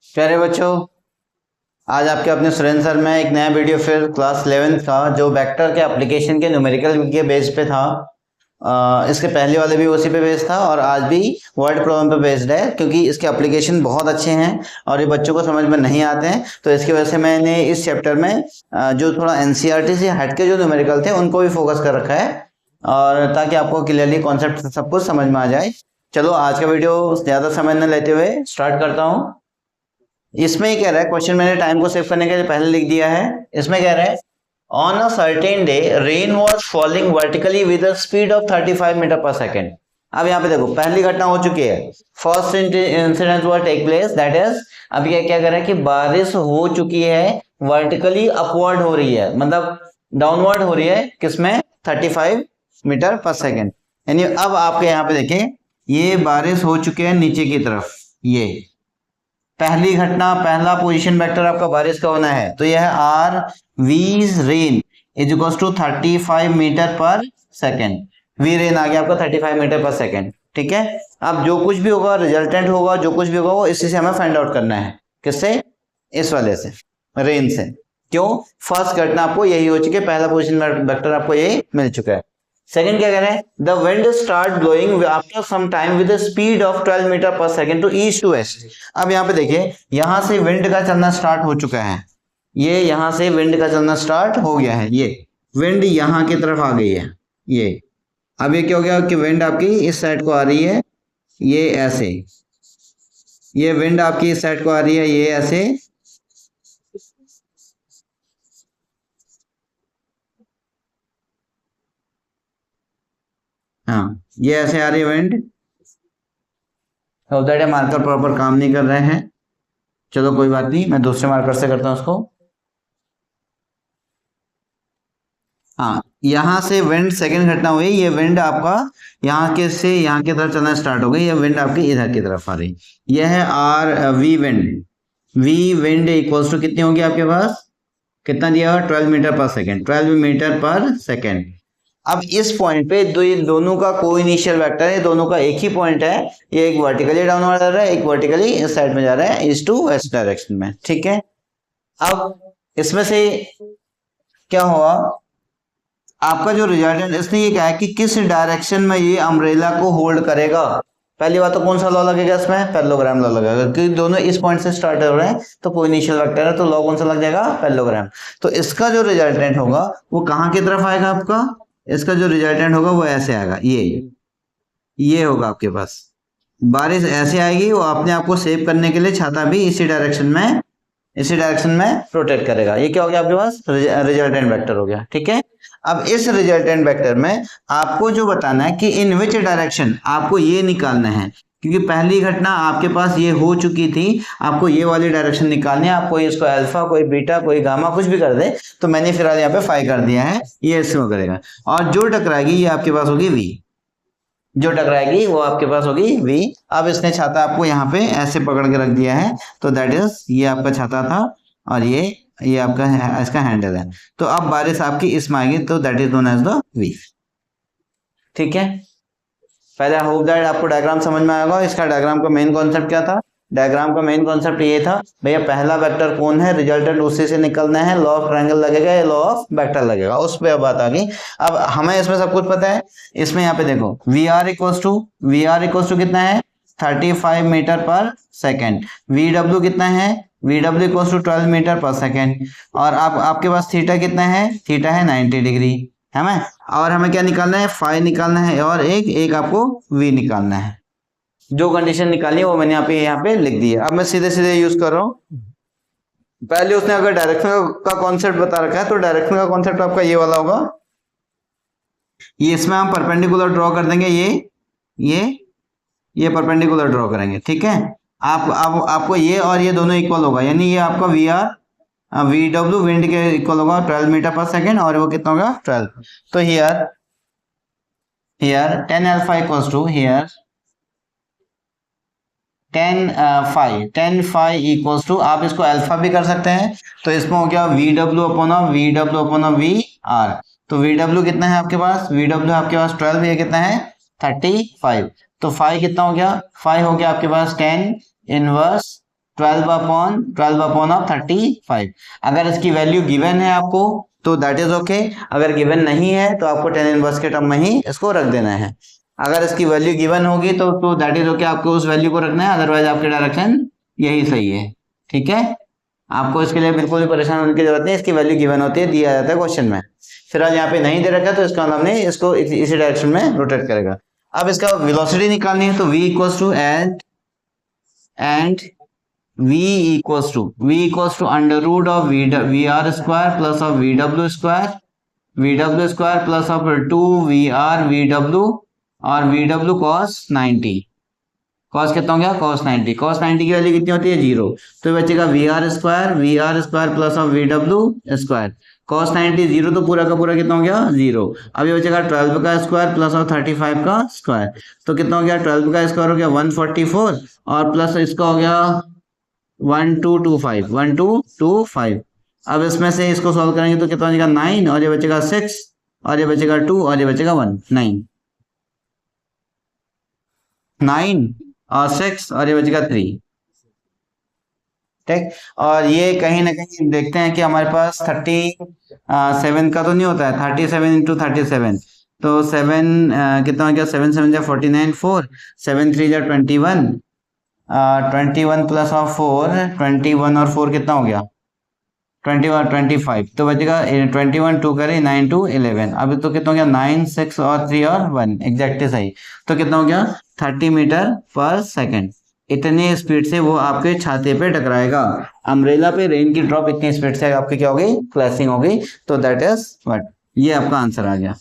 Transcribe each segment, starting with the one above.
प्यारे बच्चों, आज आपके अपने सुरेंद्र सर में एक नया वीडियो फिर क्लास 11th का जो वेक्टर के एप्लीकेशन के न्यूमेरिकल के बेस पे था। इसके पहले वाले भी उसी पे बेस्ड था और आज भी वर्ड प्रॉब्लम पे बेस्ड है, क्योंकि इसके एप्लीकेशन बहुत अच्छे हैं और ये बच्चों को समझ में नहीं आते हैं। तो इसकी वजह से मैंने इस चैप्टर में जो थोड़ा एनसीईआरटी से हट के जो न्यूमेरिकल थे उनको भी फोकस कर रखा है, और ताकि आपको क्लियरली कॉन्सेप्ट सब कुछ समझ में आ जाए। चलो आज का वीडियो ज़्यादा समय न लेते हुए स्टार्ट करता हूँ। इसमें ही कह रहा है, क्वेश्चन मैंने टाइम को सेव करने के लिए पहले लिख दिया है। इसमें कह रहा है on a certain day rain was falling vertically with a speed of 35 metre per second. अब यहाँ पे देखो पहली घटना हो चुकी है, first incident was take place, that is अब ये क्या कर रहा है कि बारिश हो चुकी है, वर्टिकली अपवर्ड हो रही है, मतलब डाउनवर्ड हो रही है, किसमें 35 मीटर पर सेकेंड। यानी अब आपके यहाँ पे देखें ये बारिश हो चुके हैं नीचे की तरफ। ये पहली घटना, पहला पोजीशन वेक्टर आपका बारिश का होना है, तो यह है R V rain is equal to 35 metre per second. V rain आ गया आपका 35 मीटर पर सेकेंड, ठीक है। अब जो कुछ भी होगा, रिजल्टेंट होगा, जो कुछ भी होगा वो इसी से हमें फाइंड आउट करना है। किससे? इस वाले से, रेन से। क्यों? फर्स्ट घटना आपको यही हो चुकी है, पहला पोजीशन वेक्टर आपको यही मिल चुका है। सेकंड क्या कह रहे हैं, the wind start blowing after some time with speed of 12 metre per second to east to west. अब यहाँ पे देखिए, यहां से विंड का चलना स्टार्ट हो चुका है, ये यहां से विंड का चलना स्टार्ट हो गया है, ये विंड यहाँ की तरफ आ गई है। ये अब ये क्या हो गया कि विंड आपकी इस साइड को आ रही है, ये ऐसे, ये विंड आपकी इस साइड को आ रही है, ये ऐसे, हाँ ये ऐसे आ रही है विंड। होता है मार्कर प्रॉपर काम नहीं कर रहे हैं, चलो कोई बात नहीं, मैं दूसरे मार्कर से करता हूं उसको। हाँ, यहां से विंड सेकंड घटना हुई, ये विंड आपका यहाँ के से यहाँ की तरफ चलना स्टार्ट हो गई, ये विंड आपकी इधर की तरफ आ रही। यह है R V wind. V wind equals to कितनी होगी आपके पास, कितना दिया हुआ, 12 metre per second, 12 metre per second. अब इस पॉइंट पे दोनों का को इनिशियल वेक्टर है, दोनों का एक ही पॉइंट है, ये एक वर्टिकली डाउनवर्ड जा रहा है, एक वर्टिकली इस साइड में जा रहा है, ईस्ट टू वेस्ट डायरेक्शन में, ठीक है। अब इसमें से क्या हुआ, आपका जो रिजल्टेंट, इसने ये कहा है कि किस डायरेक्शन में ये अम्ब्रेला को होल्ड करेगा। पहली बात तो कौन सा लॉ लगेगा इसमें, पैरेललोग्राम लॉ लगेगा, क्योंकि दोनों इस पॉइंट से स्टार्ट हो रहे हैं, तो कोई इनिशियल वेक्टर है, तो लॉ कौन सा लग जाएगा, पैरेललोग्राम। तो इसका जो रिजल्टेंट होगा वो कहाँ की तरफ आएगा आपका, इसका जो रिजल्टेंट होगा वो ऐसे आएगा, ये होगा आपके पास। बारिश ऐसे आएगी, वो अपने आप को सेव करने के लिए छाता भी इसी डायरेक्शन में रोटेट करेगा। ये क्या हो गया आपके पास, रिजल्टेंट वेक्टर हो गया, ठीक है। अब इस रिजल्टेंट वेक्टर में आपको जो बताना है कि इन विच डायरेक्शन, आपको ये निकालना है, क्योंकि पहली घटना आपके पास ये हो चुकी थी, आपको ये वाली डायरेक्शन निकालनी है। आपको इसको अल्फा, कोई बीटा, कोई गामा, कुछ भी कर दे, तो मैंने फिलहाल यहाँ पे फाई कर दिया है, ये इसमें करेगा। और जो टकराएगी ये आपके पास होगी वी, जो टकराएगी वो आपके पास होगी वी। अब इसने छाता आपको यहाँ पे ऐसे पकड़ के रख दिया है, तो दैट इज ये आपका छाता था और ये आपका इसका हैंडल है। तो अब बारिश आपकी इसमें आएगी, तो that is known as the V, ठीक है। पहले आई होप दैट आपको डायग्राम समझ में आएगा। इसका डायग्राम का मेन कॉन्सेप्ट क्या था, डायग्राम का मेन कॉन्सेप्ट ये था भैया, पहला वेक्टर कौन है, रिजल्टेंट उसी से निकलना है, लॉ ऑफ ट्रायंगल लगेगा या लॉ ऑफ वेक्टर लगेगा, उस पर बात आ गई। अब हमें इसमें सब कुछ पता है। इसमें यहाँ पे देखो वी आर इक्वल्स टू कितना है, 35 metre per second. We W कितना है, V W equals to 12 metre per second. और आपके पास थीटा कितना है, थीटा है 90 डिग्री, है ना। और हमें क्या निकालना है, फाई निकालना है, और एक आपको वी निकालना है। जो कंडीशन निकालनी है वो मैंने यहाँ पे लिख दी है। अब मैं सीधे सीधे यूज कर रहा हूँ। पहले उसने अगर डायरेक्शन का कॉन्सेप्ट बता रखा है, तो डायरेक्शन का कॉन्सेप्ट आपका ये वाला होगा। ये इसमें हम परपेंडिकुलर ड्रॉ कर देंगे, ये परपेंडिकुलर ड्रॉ करेंगे, ठीक है। आपको ये और ये दोनों इक्वल होगा, यानी ये आपका V R V W wind के इक्वल होगा 12 मीटर पर सेकेंड, और वो कितना होगा 12। तो here 10 alpha equals to here 10 phi equals to, आप इसको अल्फा भी कर सकते हैं, तो इसमें हो गया V W upon V R. तो वी डब्ल्यू कितना है आपके पास, वी डब्ल्यू आपके पास 12, ये कितना है 35। तो फाई कितना हो गया, फाई हो गया आपके पास 10 इनवर्स 12 ऑफ 35। अगर इसकी वैल्यू गिवन है आपको तो दैट इज ओके, अगर गिवन नहीं है तो आपको टेन इनवर्स के टर्म में ही इसको रख देना है। अगर इसकी वैल्यू गिवन होगी तो दैट इज ओके, आपको उस वैल्यू को रखना है, अदरवाइज आपके डायरेक्शन यही सही है। ठीक है, आपको इसके लिए बिल्कुल भी परेशान होने की जरूरत नहीं, इसकी वैल्यू गिवन होती है, दिया जाता है क्वेश्चन में। फिर आज यहाँ पे नहीं दे रखा तो इसका मतलब हमने इसको इसी डायरेक्शन में रोटेट करेगा। अब इसका वेलोसिटी निकालनी है तो v equals to v equals to under root of V R square plus of V W square plus of 2 V W और वी डब्ल्यू कॉस 90। कॉस कितना हो गया, cos 90। cos 90 की वैल्यू कितनी होती है, 0। तो बचेगा V R square plus of V W square. cos 90 0 तो पूरा का पूरा कितना हो गया, 0। अब ये बचेगा 12 का स्क्वायर प्लस ऑफ 35 का स्क्वायर, तो कितना हो गया, 12 का स्क्वायर हो गया 144 और प्लस इसका हो गया 1225। अब इसमें से इसको सॉल्व करेंगे तो कितना बचेगा 9 और ये बचेगा 6 और ये बचेगा 2 और ये बचेगा 1। 9 और 6 और ये बचेगा 3। ठीक, और ये कहीं ना कहीं देखते हैं कि हमारे पास 37 का तो नहीं होता है, 37 इंटू 37 तो 7 कितना हो गया, 7 7 जा 49, 4 7 3 जा 21, 21 प्लस ऑफ 4 21 और 4 कितना हो गया 25। तो बचेगा 21 2 करे 9 2 11। अभी तो कितना हो गया 9 6 और 3 और 1 एग्जैक्टली सही। तो कितना हो गया 30 मीटर पर सेकंड। इतने स्पीड से वो आपके छाते पे टकराएगा। अम्ब्रेला पे रेन की ड्रॉप इतनी स्पीड से आपकी क्या होगी, फ्लैशिंग होगी। तो दैट इज व्हाट, ये आपका आंसर आ गया।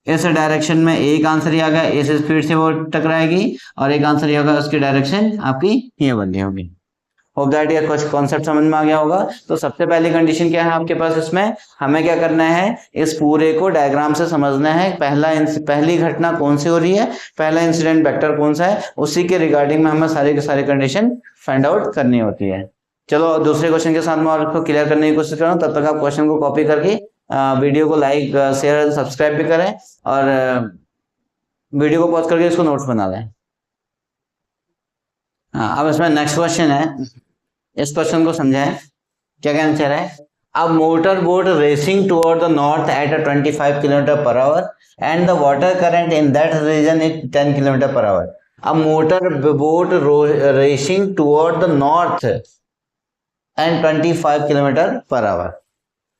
इस डायरेक्शन में एक आंसर ही आ गया, इस स्पीड से वो टकराएगी, और एक आंसर ही होगा उसकी डायरेक्शन आपकी ये बनी होगी। होप दैट ये कुछ कॉन्सेप्ट समझ में आ गया होगा। तो सबसे पहली कंडीशन क्या है आपके पास, इसमें हमें क्या करना है, इस पूरे को डायग्राम से समझना है। पहली घटना कौन सी हो रही है, पहला इंसिडेंट वेक्टर कौन सा है, उसी के रिगार्डिंग में हमें सारे के सारे कंडीशन फाइंड आउट करनी होती है। चलो दूसरे क्वेश्चन के साथ मैं आपको क्लियर करने की कोशिश कर रहा हूँ। तब तक आप क्वेश्चन को कॉपी करके वीडियो को लाइक शेयर सब्सक्राइब भी करें और वीडियो को पॉज करके इसको नोट्स बना लें। अब इसमें नेक्स्ट क्वेश्चन है, इस क्वेश्चन को समझाएं क्या कहना चाह रहा है। अब motor boat racing toward the north at 25 kilometre per hour and the water current in that region is 10 kilometre per hour. अब motor boat racing toward the north and 25 kilometre per hour.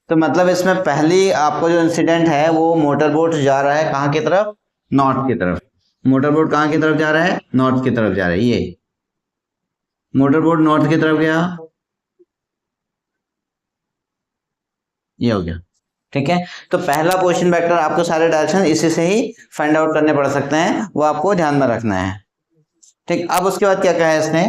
तो मतलब इसमें पहली आपको जो incident है वो motor boat जा रहा है कहाँ की तरफ, नॉर्थ की तरफ। मोटर बोट कहाँ की तरफ जा रहा है, नॉर्थ की तरफ जा रहा है। ये मोटर बोट नॉर्थ की तरफ गया, ये हो गया। ठीक है, तो पहला पोजीशन वेक्टर आपको सारे डायरेक्शन इसी से ही फाइंड आउट करने पड़ सकते हैं, वो आपको ध्यान में रखना है। ठीक, अब उसके बाद क्या कहा है इसने,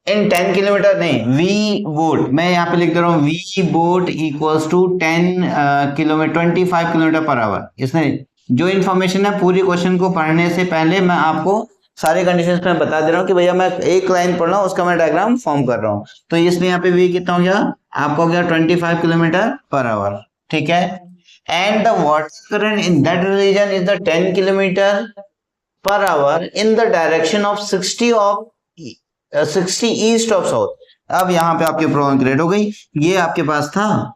इन 10 किलोमीटर नहीं, वी बोट, मैं यहाँ पे लिख दे रहा हूँ V boat equals to 10 kilometre 25 kilometre per hour. इसने जो इन्फॉर्मेशन है पूरी क्वेश्चन को पढ़ने से पहले मैं आपको सारे कंडीशंस में बता दे रहा हूँ कि भैया मैं एक लाइन पढ़ रहा हूँ उसका मैं डायग्राम फॉर्म कर रहा हूँ। तो इसलिए यहाँ पे वी कितना हो गया आपका, हो गया 25 किलोमीटर पर आवर। ठीक है, and the water current in that region is the 10 kilometre per hour in the direction of 60 east of south. अब यहाँ पे आपकी प्रॉब्लम क्रिएट हो गई, ये आपके पास था,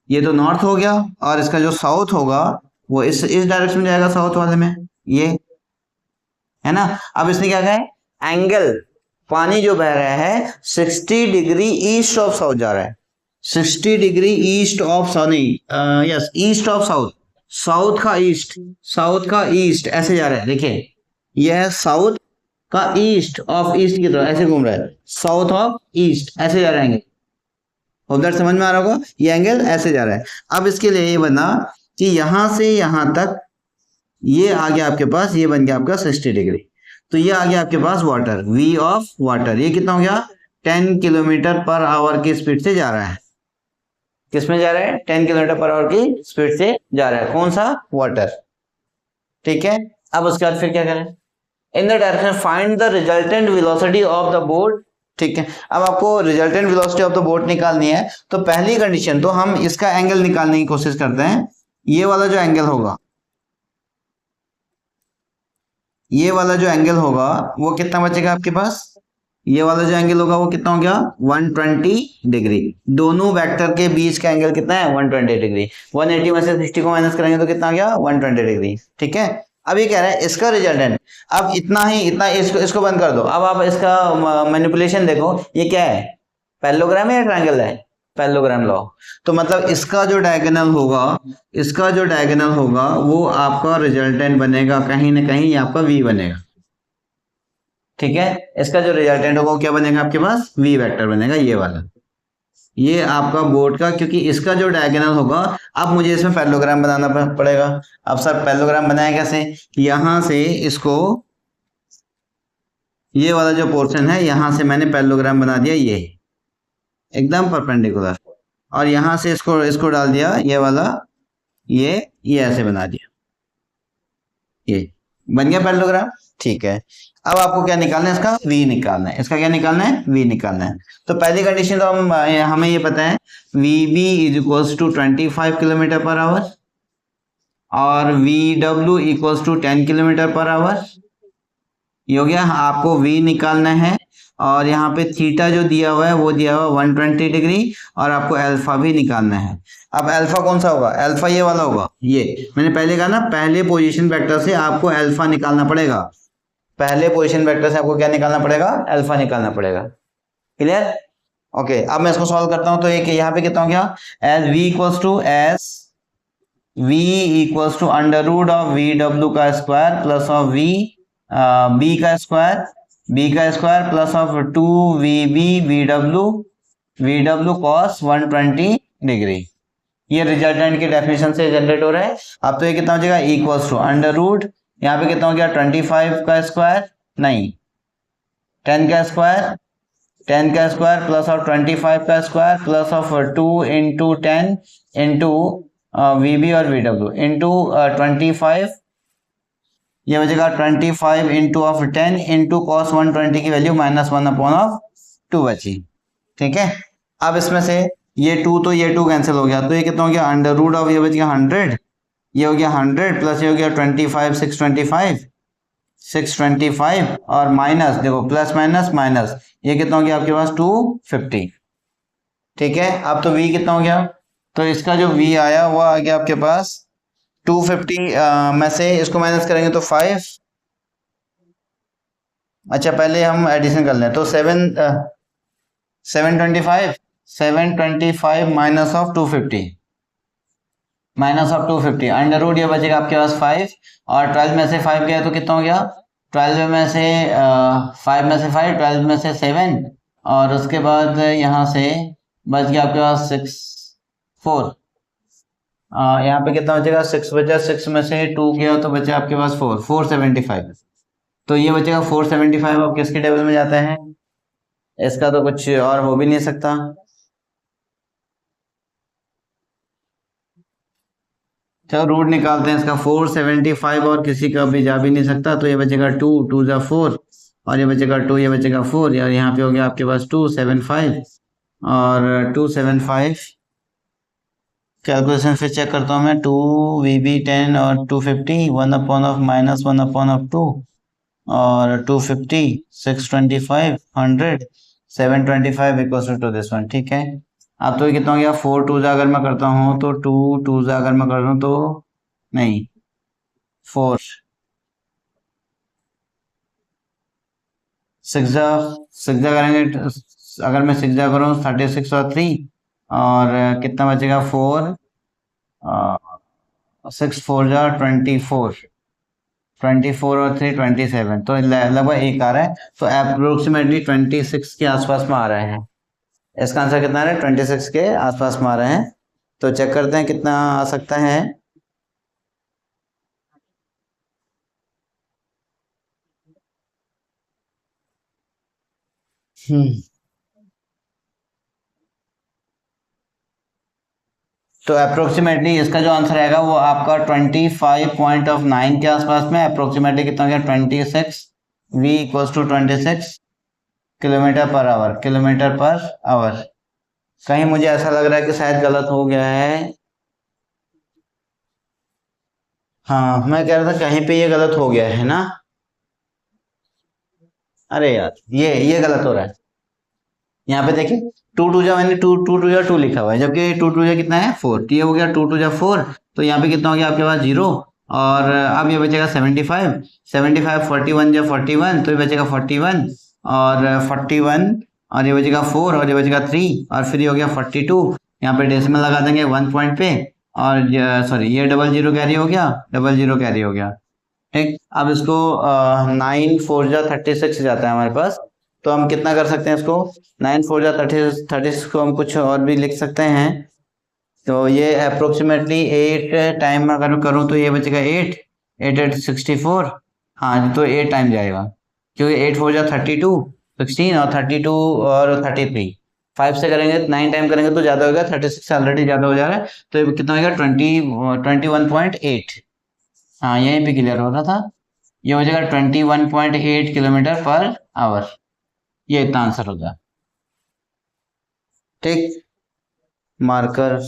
ये तो नॉर्थ हो गया और इसका जो साउथ होगा वो इस डायरेक्शन में जाएगा, साउथ वाले में, ये है ना। अब इसने क्या कहा है, एंगल पानी जो बह रहा है 60 डिग्री ईस्ट ऑफ साउथ जा रहा है, 60 डिग्री ईस्ट ऑफ साउथ, नहीं yes east of south, south का ईस्ट ऐसे जा रहा है। देखिए यह साउथ का ईस्ट ऑफ ईस्ट की तरफ ऐसे घूम रहा है, साउथ ऑफ ईस्ट ऐसे जा रहे हैं। उधर समझ में आ रहा होगा, ये एंगल ऐसे जा रहा है। अब इसके लिए ये बना कि यहां से यहां तक ये आ गया आपके पास, ये बन गया आपका 60 डिग्री। तो ये आ गया आपके पास वाटर, वी ऑफ वाटर, ये कितना हो गया 10 किलोमीटर पर आवर की स्पीड से जा रहा है। किसमें जा रहा है, 10 किलोमीटर पर आवर की स्पीड से जा रहा है, कौन सा, वाटर। ठीक है, अब उसके बाद फिर क्या करें, इन the direction find the resultant velocity of the boat. ठीक है, अब आपको resultant velocity of the boat निकालनी है। तो पहली कंडीशन तो हम इसका एंगल निकालने की कोशिश करते हैं, ये वाला जो एंगल होगा, ये वाला जो एंगल होगा वो कितना बचेगा आपके पास, ये वाला जो एंगल होगा वो कितना हो गया 120 डिग्री। दोनों वेक्टर के बीच का एंगल कितना है 120 डिग्री। 180 में से 60 को माइनस करेंगे तो कितना आ गया 120 डिग्री। ठीक है, अब ये कह रहा है इसका रिजल्टेंट, अब इतना ही, इतना इसको बंद कर दो। अब आप इसका मैनिपुलेशन देखो, ये क्या है, पैरेललोग्राम है या ट्रायंगल है, पैरेललोग्राम लॉ। तो मतलब इसका जो डायगोनल होगा, इसका जो डायगोनल होगा वो आपका रिजल्टेंट बनेगा कहीं ना कहीं, ये आपका वी बनेगा। ठीक है, इसका जो रिजल्टेंट होगा वो क्या बनेगा आपके पास, वी वेक्टर बनेगा, ये वाला, ये आपका बोर्ड का, क्योंकि इसका जो डायगोनल होगा, अब मुझे इसमें पैरेललोग्राम बनाना पड़ेगा। अब सर पैरेललोग्राम बनाया कैसे, यहां से इसको, ये वाला जो पोर्शन है यहां से मैंने पैरेललोग्राम बना दिया, ये एकदम परपेंडिकुलर, और यहां से इसको इसको डाल दिया, ये वाला, ये ऐसे बना दिया, ये बन गया पैरेललोग्राम। ठीक है, अब आपको क्या निकालना है, इसका v निकालना है। इसका क्या निकालना है, v निकालना है। तो पहली कंडीशन तो हमें ये पता है vb is equals to 25 kilometre per hour और vw equals to 10 kilometre per hour. ये हो गया, आपको v निकालना है, और यहाँ पे थीटा जो दिया हुआ है वो दिया हुआ है 120 डिग्री, और आपको अल्फा भी निकालना है। अब अल्फा कौन सा होगा, अल्फा ये वाला होगा, ये मैंने पहले कहा ना, पहले पोजीशन वेक्टर से आपको अल्फा निकालना पड़ेगा, पहले पोजीशन वेक्टर से आपको क्या निकालना पड़ेगा, अल्फा निकालना पड़ेगा। Clear, okay. अब मैं इसको सॉल्व करता हूं, तो एक यहाँ पे कितना हो गया, as v equals to under root of V W का स्क्वायर प्लस ऑफ बी का square plus of 2vb V W cos 120 degree. ये रिजल्टेंट की डेफिनेशन से जनरेट हो रहा है। अब तो ये कितना हो जाएगा, इक्वल्स टू अंडर रूट, यहाँ पे कितना हो गया 25 का स्क्वायर, नहीं 10 का स्क्वायर प्लस ऑफ 25 का square plus of 2 into 10 into VB और वीडब्ल्यू इंटू 25, ये बचेगा 25 इंटू ऑफ 10 इंटू कॉस 120 की वैल्यू -1 अपॉन ऑफ 2 बची। ठीक है, अब इसमें से ये 2 तो ये 2 कैंसिल हो गया, तो ये कितना हो गया अंडर रूट ऑफ, ये बच गया 100, ये हो गया 100 प्लस ये हो गया 25 625 और माइनस, देखो प्लस माइनस माइनस, ये कितना हो गया आपके पास 250। ठीक है, अब तो v कितना हो गया, तो इसका जो v आया वो आ गया आपके पास 250 में से इसको माइनस करेंगे तो 5, अच्छा पहले हम एडिशन कर लें, तो 725 माइनस ऑफ 250 अंडर रूट, ये बचेगा आपके पास 5, और 12 में से 5 गया तो कितना हो गया, 12 में से 5 में से 5, 12 में से 7, और उसके बाद यहाँ से बच गया आपके पास 4, यहाँ पे कितना बचेगा 6 बचा, 6 में से 2 गया तो बचा आपके पास 475, तो ये बचेगा 475। अब किसके टेबल में जाते हैं, इसका तो कुछ और हो भी नहीं सकता। चलो रूट निकालते हैं इसका, 475 और किसी का भी जा भी नहीं सकता, तो ये बचेगा 2 2 जा 4 और ये बचेगा 2, ये बचेगा 4, और यहाँ पे हो गया आपके पास 275 और 275, कैलकुलेशन फिर चेक करता हूँ मैं, 2vb10 और 250, 1 अपॉन ऑफ -1 अपॉन ऑफ 2 और 250 625 100 725 इक्वल टू दिस वन। ठीक है, अब तो ये कितना हो गया, 4 2 जा अगर मैं करता हूँ तो 2 2 जा अगर मैं कर रहा हूँ तो नहीं 4 6 जा करेंगे, अगर मैं 6 जा करूँ 36 और 3 और कितना बचेगा 4 6 4 जा 24 और 3 27, तो लगभग एक आ रहा है, तो अप्रोक्सीमेटली 26 के आसपास में आ रहे हैं। इसका आंसर कितना आ रहा है, 26 के आसपास में आ रहे हैं। तो चेक करते हैं कितना आ सकता है। तो अप्रोक्सीमेटली इसका जो आंसर आएगा वो आपका 25.9 के आसपास में, अप्रोक्सीमेटली कितना हो गया 26, v equals to 26 kilometre per hour. कहीं मुझे ऐसा लग रहा है कि शायद गलत हो गया है, हाँ मैं कह रहा था कहीं पे ये गलत हो गया है ना, अरे यार ये गलत हो रहा है। यहाँ पे देखिए टू टू जा मैंने टू जा टू लिखा हुआ है, जबकि टू टू जा कितना है 4, तो ये हो गया टू टू जा 4। तो यहाँ पे कितना हो गया आपके पास 0। और अब ये बचेगा 75, 75 41 जा 41, तो ये बचेगा 41 और 41, और ये बचेगा 4 और ये बचेगा 3, और फिर ये हो गया 42। यहाँ पे डेसिमल लगा देंगे 1 पॉइंट पे, और सॉरी ये डबल जीरो कैरी हो गया, डबल जीरो कैरी हो गया। ठीक, अब इसको 9 4 जा 36 जाता है हमारे पास, तो हम कितना कर सकते हैं इसको, 9 4 जा 36 को हम कुछ और भी लिख सकते हैं। तो ये अप्रोक्सीमेटली 8 टाइम अगर करूँ तो ये बचेगा 8 8 8 64। हाँ तो 8 टाइम जाएगा, क्योंकि 8 4 जा 32 16 और 32 और 33, 5 से करेंगे 9 टाइम करेंगे तो ज़्यादा होगा, 36 से ऑलरेडी ज़्यादा हो जा रहा है, तो ये कितना होगा 21.8। हाँ यहीं पे क्लियर हो रहा था, ये हो जाएगा 21.8 किलोमीटर पर आवर, ये इतना आंसर होगा। ठीक, मार्कर।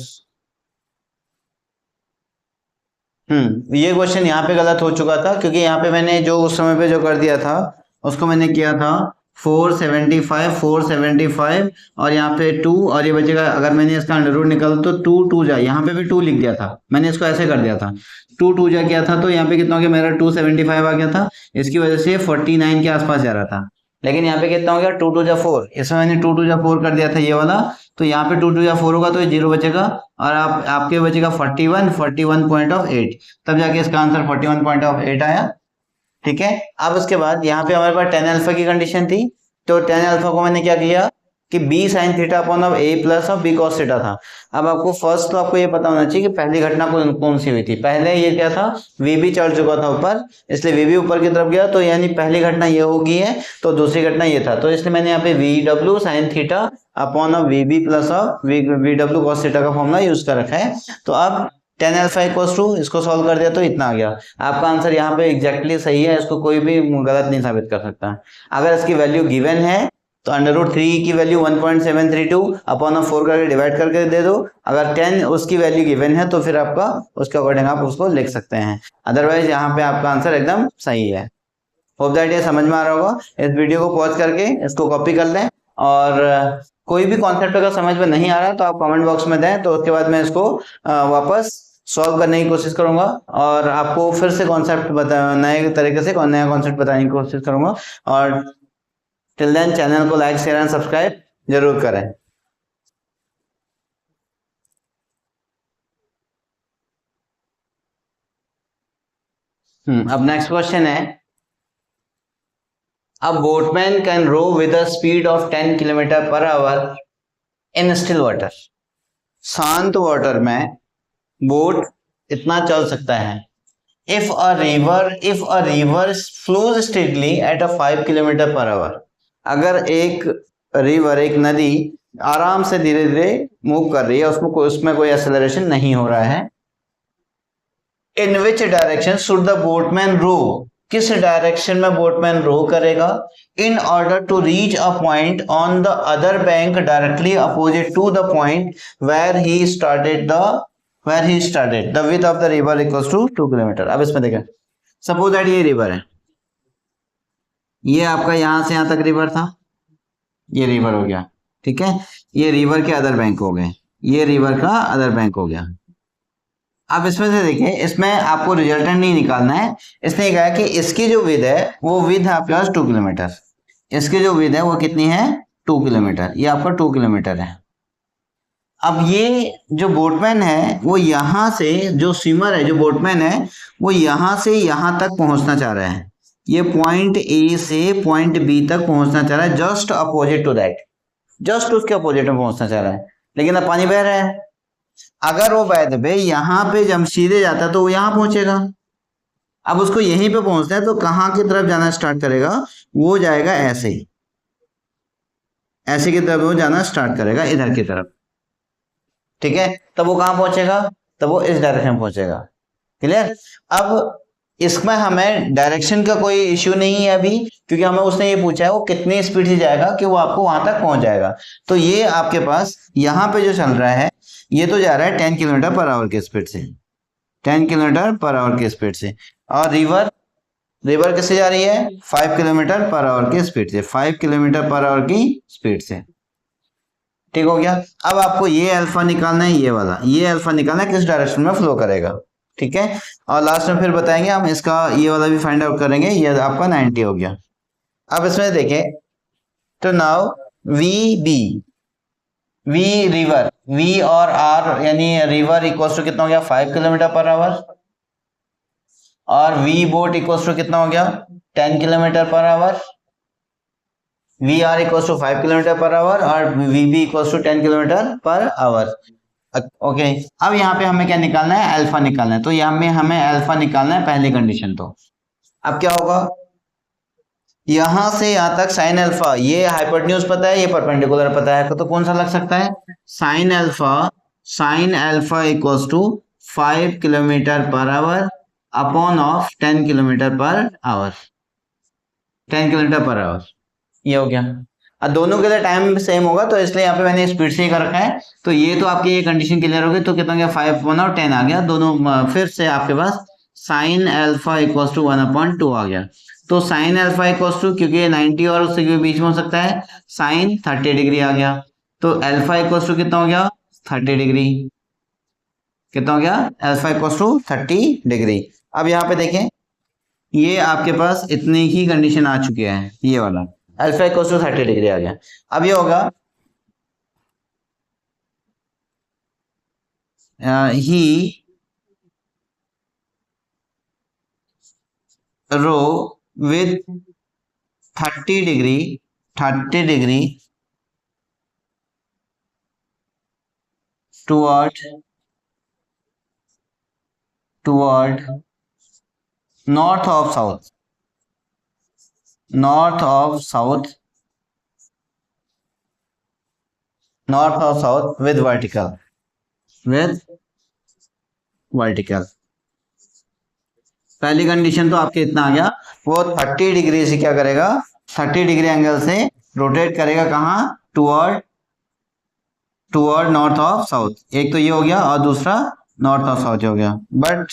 ये क्वेश्चन यहाँ पे गलत हो चुका था, क्योंकि यहाँ पे मैंने जो उस समय पे जो कर दिया था उसको मैंने किया था 475 और यहाँ पे 2, और ये बचेगा, अगर मैंने इसका अंडर रूट निकाला तो 2 2 जा, यहाँ पे भी 2 लिख दिया था मैंने, इसको ऐसे कर दिया था 2 2 जा किया था, तो यहाँ पे कितना हो गया मेरा 275 आ गया था, इसकी वजह से 49 के आसपास जा रहा था। लेकिन यहाँ पे कितना हो गया 2 2 जा 4, इसमें मैंने 2 2 जा 4 कर दिया था ये वाला, तो यहाँ पे 2 2 जा 4 होगा तो ये 0 बचेगा, और आपके बचेगा 41.8, तब जाके इसका आंसर 41.8 आया। ठीक है, अब उसके बाद यहाँ पे हमारे पास टेन अल्फा की कंडीशन थी, तो टेन अल्फा को मैंने क्या किया कि B sine theta upon of A plus of B cos theta था। अब आपको फर्स्ट तो आपको ये पता होना चाहिए कि पहली घटना कौन सी हुई थी। पहले ये क्या था, वी बी चढ़ चुका था ऊपर, इसलिए वी बी ऊपर की तरफ गया, तो यानी पहली घटना ये होगी है, तो दूसरी घटना ये था, तो इसलिए मैंने यहाँ पे V W sine theta upon of V B plus of V W cos theta का फॉर्मूला यूज कर रखा है। तो अब टेन अल्फा इक्वल्स टू, इसको सॉल्व कर दिया तो इतना आ गया। आपका आंसर यहाँ पे एग्जैक्टली सही है, इसको कोई भी गलत नहीं साबित कर सकता। अगर इसकी वैल्यू गिवन है तो अंडर रूट 3 की वैल्यू 1.732 अपॉन 4 करके डिवाइड करके दे दो। अगर 10 उसकी वैल्यू गिवन है तो फिर आपका उसके अकॉर्डिंग आप उसको लिख सकते हैं, अदरवाइज यहाँ पे आपका आंसर एकदम सही है। होप दैट ये समझ में आ रहा होगा। इस वीडियो को पॉज करके इसको कॉपी कर लें, और कोई भी कॉन्सेप्ट अगर समझ में नहीं आ रहा तो आप कमेंट बॉक्स में दें, तो उसके बाद मैं इसको वापस सॉल्व करने की कोशिश करूंगा, और आपको फिर से कॉन्सेप्ट नए तरीके से नया कॉन्सेप्ट बताने की कोशिश करूंगा। और टिल देन चैनल को लाइक शेयर एंड सब्सक्राइब जरूर करें। अब नेक्स्ट क्वेश्चन है, a boatman can row with a speed of 10 kilometre per hour in still water. शांत वाटर में बोट इतना चल सकता है। If a river flows steadily at a 5 kilometre per our, अगर एक रिवर, एक नदी आराम से धीरे धीरे मूव कर रही है, उसमें कोई एक्सेलरेशन नहीं हो रहा है। In which direction should the boatman row, किस डायरेक्शन में बोटमैन रो करेगा, in order to reach a point on the other bank directly opposite to the point where he started the width of the river equals to 2 kilometre. अब इसमें देखें, suppose that ये river है, ये आपका यहां से यहां तक रिवर था, ये रिवर हो गया, ठीक है, ये रिवर के अदर बैंक हो गए, ये रिवर का अदर बैंक हो गया। अब इसमें से देखिए, इसमें आपको रिजल्टेंट नहीं निकालना है, इसने कहा कि इसकी जो विड्थ है वो विड्थ है आपके पास 2 किलोमीटर, इसकी जो विड्थ है वो कितनी है 2 किलोमीटर, ये आपका 2 किलोमीटर है। अब ये जो बोटमैन है वो यहाँ से, जो स्विमर है, जो बोटमैन है वो यहाँ से यहाँ तक पहुंचना चाह रहा है, ये पॉइंट ए से पॉइंट बी तक पहुंचना चाह रहा है, just opposite to that, just उसके अपोजिट में पहुंचना चाह रहा है। लेकिन अब पानी बह रहा है, अगर वो भाई यहाँ पे जब सीधे जाता तो वो यहाँ पहुंचेगा, अब उसको यहीं पे पहुंचना है, तो कहाँ की तरफ जाना स्टार्ट करेगा, वो जाएगा ऐसे ही, ऐसे की तरफ वो जाना स्टार्ट करेगा, इधर की तरफ, ठीक है। तब वो कहाँ पहुंचेगा, तब वो इस डायरेक्शन में पहुंचेगा। क्लियर। अब इसमें हमें डायरेक्शन का कोई इश्यू नहीं है अभी, क्योंकि हमें उसने ये पूछा है वो कितनी स्पीड से जाएगा कि वो आपको वहां तक पहुंच जाएगा। तो ये आपके पास यहाँ पे जो चल रहा है ये तो जा रहा है 10 किलोमीटर पर आवर की स्पीड से, 10 किलोमीटर पर आवर की स्पीड से। और रिवर रिवर किससे जा रही है? 5 किलोमीटर पर आवर की स्पीड से, 5 किलोमीटर पर आवर की स्पीड से। ठीक हो गया। अब आपको ये अल्फा निकालना है, ये वाला, ये अल्फा निकालना है किस डायरेक्शन में फ्लो करेगा। ठीक है, और लास्ट में फिर बताएंगे हम इसका, ये वाला भी फाइंड आउट करेंगे। ये आपका 90 हो गया। अब इसमें देखें तो now V B, V river, V और आर यानी रिवर इक्वल टू कितना हो गया? 5 किलोमीटर पर आवर, और वी बोट इक्वल टू कितना हो गया? 10 kilometre per hour. V R equal to 5 kilometre per hour और V B equal to 10 kilometre per hour. Okay, अब यहाँ पे हमें क्या निकालना है? अल्फा निकालना है। तो यहाँ में हमें अल्फा निकालना है पहली कंडीशन। तो अब क्या होगा? यहां से यहां तक साइन अल्फा, ये हाइपोटेन्यूज पता है, ये परपेंडिकुलर पता है, तो कौन सा लग सकता है? Sine alpha, sine alpha equals to 5 kilometre per hour upon of 10 kilometre per hour, 10 kilometre per hour. ये हो गया। अब दोनों के लिए टाइम सेम होगा तो इसलिए यहाँ पे मैंने स्पीड से ही कर रखा है। तो ये तो आपकी ये कंडीशन क्लियर हो गई। तो कितना गया? 5 1 और 10 आ गया दोनों। फिर से आपके पास साइन अल्फा इक्वल्स टू 1/2 आ गया। तो साइन अल्फा इक्वल्स टू, क्योंकि ये 90 और उसके बीच में हो सकता है, साइन 30 डिग्री आ गया। तो अल्फा इक्वल्स टू कितना हो गया? 30 डिग्री। कितना हो गया? Alpha equals to 30 degree. अब यहाँ पे देखें, ये आपके पास इतनी ही कंडीशन आ चुकी है, ये वाला अल्फा इक्वल्स टू 30 डिग्री आ गया। अब ये होगा ही रो with 30 degree, 30 degree toward north of south, north of south, north of south with vertical, with vertical। पहली कंडीशन तो आपके इतना आ गया। वो 30 डिग्री से क्या करेगा? 30 डिग्री एंगल से रोटेट करेगा कहाँ? Toward north of south. एक तो ये हो गया और दूसरा नॉर्थ ऑफ साउथ हो गया। बट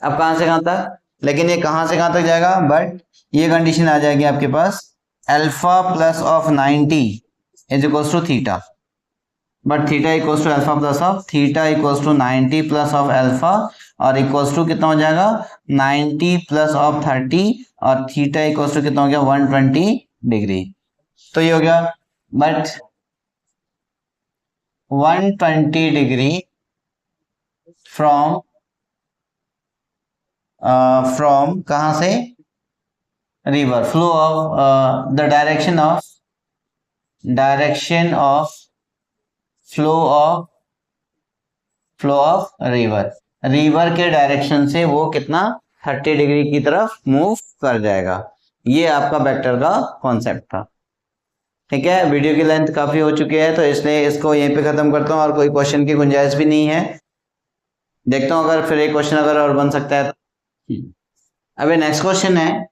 अब कहां से कहां तक? लेकिन ये कहां से कहां तक जाएगा? बट ये कंडीशन आ जाएगी आपके पास, alpha plus of 90 is equals to theta. But theta equals to alpha plus of theta equals to 90 plus of alpha, और इक्वल्स टू कितना हो जाएगा? 90 प्लस ऑफ 30, और थीटा इक्वल्स टू कितना हो गया? 120 डिग्री। तो ये हो गया। बट 120 डिग्री फ्रॉम कहां से? River flow of the direction of flow of river के डायरेक्शन से वो कितना? 30 डिग्री की तरफ मूव कर जाएगा। ये आपका वेक्टर का कॉन्सेप्ट था। ठीक है, वीडियो की लेंथ काफी हो चुकी है तो इसलिए इसको यहीं पे खत्म करता हूँ, और कोई क्वेश्चन की गुंजाइश भी नहीं है। देखता हूँ अगर फिर एक क्वेश्चन अगर और बन सकता है। अभी नेक्स्ट क्वेश्चन है,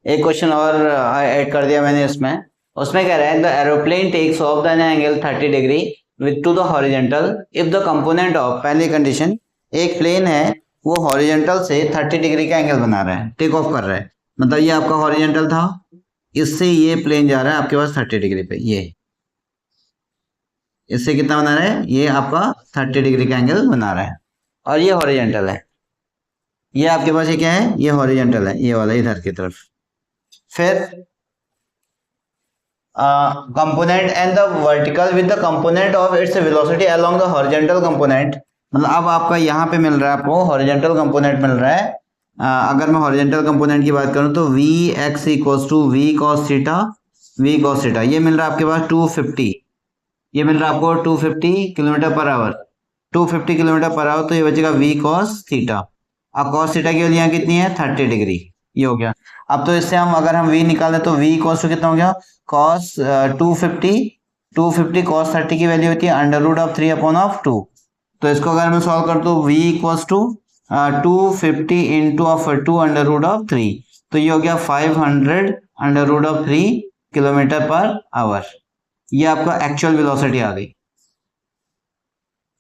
एक क्वेश्चन और ऐड कर दिया मैंने इसमें। उसमें कह रहा है the aeroplane takes off the angle 30 degree with to the horizontal if the component of, पहली कंडीशन, एक प्लेन है वो हॉरिजेंटल से 30 डिग्री का एंगल बना रहा है, टेक ऑफ कर रहा है। मतलब ये आपका हॉरिजेंटल था, इससे ये प्लेन जा रहा है आपके पास 30 डिग्री पे, ये इससे कितना बना रहा है? ये आपका 30 डिग्री का एंगल बना रहा है, और ये हॉरिजेंटल है। ये आपके पास ये क्या है? ये हॉरिजेंटल है, ये वाला इधर की तरफ। फिर component and the vertical with the component of its velocity along the horizontal component. मतलब अब आपका यहाँ पे मिल रहा है, आपको हॉरिजेंटल कंपोनेंट मिल रहा है। अगर मैं हॉरिजेंटल कंपोनेंट की बात करूं तो V X equals to V cos theta, ये मिल रहा है आपके पास 250, ये मिल रहा है आपको 250 kilometre per our, 250 kilometre per hour. तो ये बचेगा वी कॉस थीटा। अब कॉस थीटा की वैल्यू यहाँ कितनी है? 30 डिग्री। ये हो गया। अब तो इससे हम अगर हम v निकालें तो v कॉस कितना हो गया? कॉस 250 कॉस 30 की वैल्यू होती है √3/2। तो इसको अगर मैं सॉल्व कर तो v equals to 250 into of 2 √3, तो ये हो गया 500 √3 किलोमीटर पर आवर। ये आपका एक्चुअल वेलोसिटी आ गई।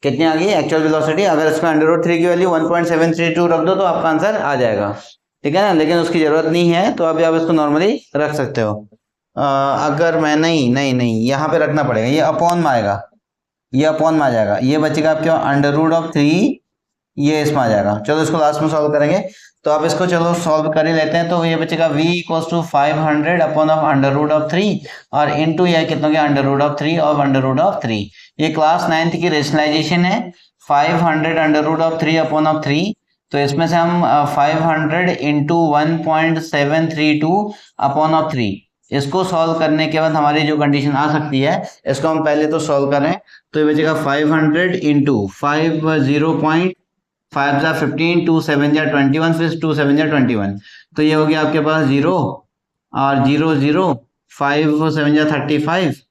कितनी आ गई एक्चुअल वेलोसिटी। अगर इसमें √3 की वैल्यू 1.732 रख दो तो आपका आंसर आ जाएगा, ठीक है ना। लेकिन उसकी जरूरत नहीं है, तो अभी आप इसको नॉर्मली रख सकते हो। अगर मैं नहीं नहीं नहीं यहाँ पे रखना पड़ेगा, ये अपॉन में आएगा, ये अपॉन में आ जाएगा, ये बचेगा आपके √3, ये इसमें आ जाएगा। चलो इसको लास्ट में सॉल्व करेंगे, तो आप इसको चलो सॉल्व कर ही लेते हैं। तो ये बचेगा v = 500 अपॉन ऑफ √3 और इनटू यह कितना गया √3 और √3। ये क्लास 9th की रेशनलाइजेशन है। 500 √3 अपॉन ऑफ 3, तो इसमें से हम 500 इंटू 1.732 अपॉन ऑफ 3, इसको सॉल्व करने के बाद हमारी जो कंडीशन आ सकती है, इसको हम पहले तो सॉल्व करें। तो ये बचेगा 500 इंटू 5 जा 15, 2 7 जा 21, फिर 2 7 जा 21, तो ये हो गया आपके पास 0 और 0 0, 5 7 जा 35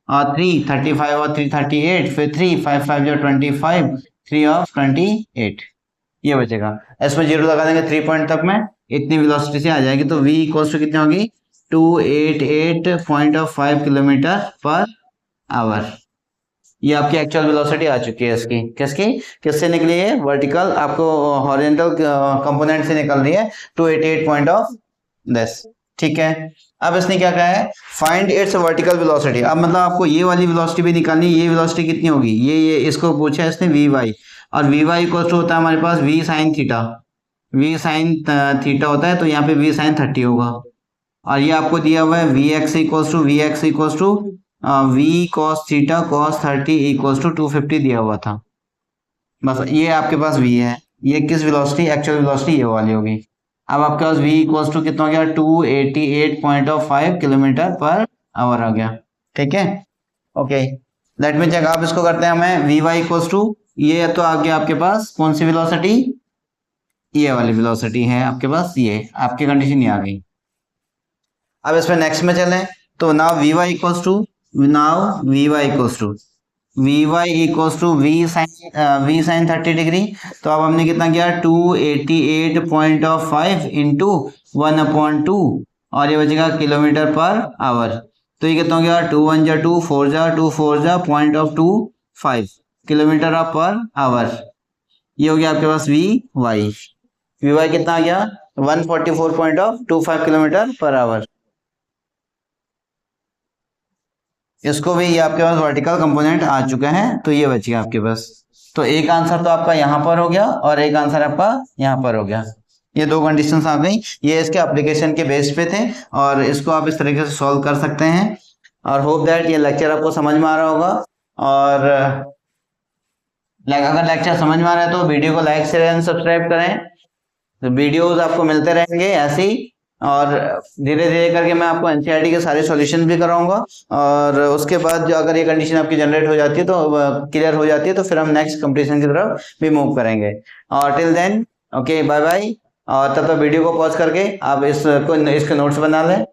और 3 35 और 3 38, फिर 3 5 5 जा 25, 3 ऑफ 28, ये बचेगा। इसमें 0 लगा देंगे 3 पॉइंट तक में, इतनी वेलोसिटी से आ जाएगी। तो v इक्वल्स टू कितनी होगी 288.5 किलोमीटर पर आवर। ये आपकी एक्चुअल वेलोसिटी आ चुकी है इसकी। किसकी, किससे निकली है, वर्टिकल, आपको हॉरिजॉन्टल कंपोनेंट से निकल रही है 288.10, ठीक है। अब इसने क्या कहा है, फाइंड इट्स वर्टिकल वेलोसिटी। अब मतलब आपको ये वाली वेलोसिटी भी निकालनी है, ये वेलोसिटी कितनी होगी, ये इसको पूछा है इसने vy, और vy इक्वल टू होता है हमारे पास v sin theta, v sin theta होता है, तो यहाँ पे v sin 30 होगा। और ये आपको दिया हुआ है vx equals to v cos theta cos 30 equals to 250 दिया हुआ था। बस ये आपके पास v है, ये किस वेलोसिटी, एक्चुअल वेलोसिटी ये वाली होगी। अब आपके पास v इक्वल्स टू कितना हो गया 288.5 किलोमीटर पर आवर आ गया, ठीक है। Okay, let me check. आप इसको करते हैं हमें vy इक्वल्स टू, ये तो आ गया आपके पास कौन सी वेलोसिटी, ये वाली वेलोसिटी है आपके पास, ये आपकी कंडीशन ये आ गई। अब इसमें नेक्स्ट में चलें, तो now vy equals to v sin 30 degree. तो अब हमने कितना किया 288.5 इंटू 1/2, और ये बचेगा किलोमीटर पर आवर। तो ये कितना हो गया 2 1 जा 2, 4 जा 2, 4 जा 0.25 किलोमीटर पर आवर। ये हो गया आपके पास vy कितना आ गया 144.25 किलोमीटर पर आवर। इसको भी ये आपके पास वर्टिकल कंपोनेंट आ चुका है, तो ये बच गया आपके पास। तो एक आंसर तो आपका यहाँ पर हो गया और एक आंसर आपका यहाँ पर हो गया। ये दो कंडीशंस आ गई, ये इसके एप्लीकेशन के बेस पे थे और इसको आप इस तरीके से सॉल्व कर सकते हैं। और होप दैट ये लेक्चर आपको समझ में आ रहा होगा। और अगर लेक्चर समझ में आ रहा है तो वीडियो को लाइक शेयर एंड सब्सक्राइब करें, तो वीडियोस आपको मिलते रहेंगे ऐसे ही। और धीरे धीरे करके मैं आपको एनसीईआरटी के सारे सॉल्यूशन भी कराऊंगा। और उसके बाद जो अगर ये कंडीशन आपकी जनरेट हो जाती है तो क्लियर हो जाती है, तो फिर हम नेक्स्ट कंपटीशन की तरफ भी मूव करेंगे। और till then okay, bye bye. और तब तक वीडियो को पॉज करके आप इसके नोट्स बना लें।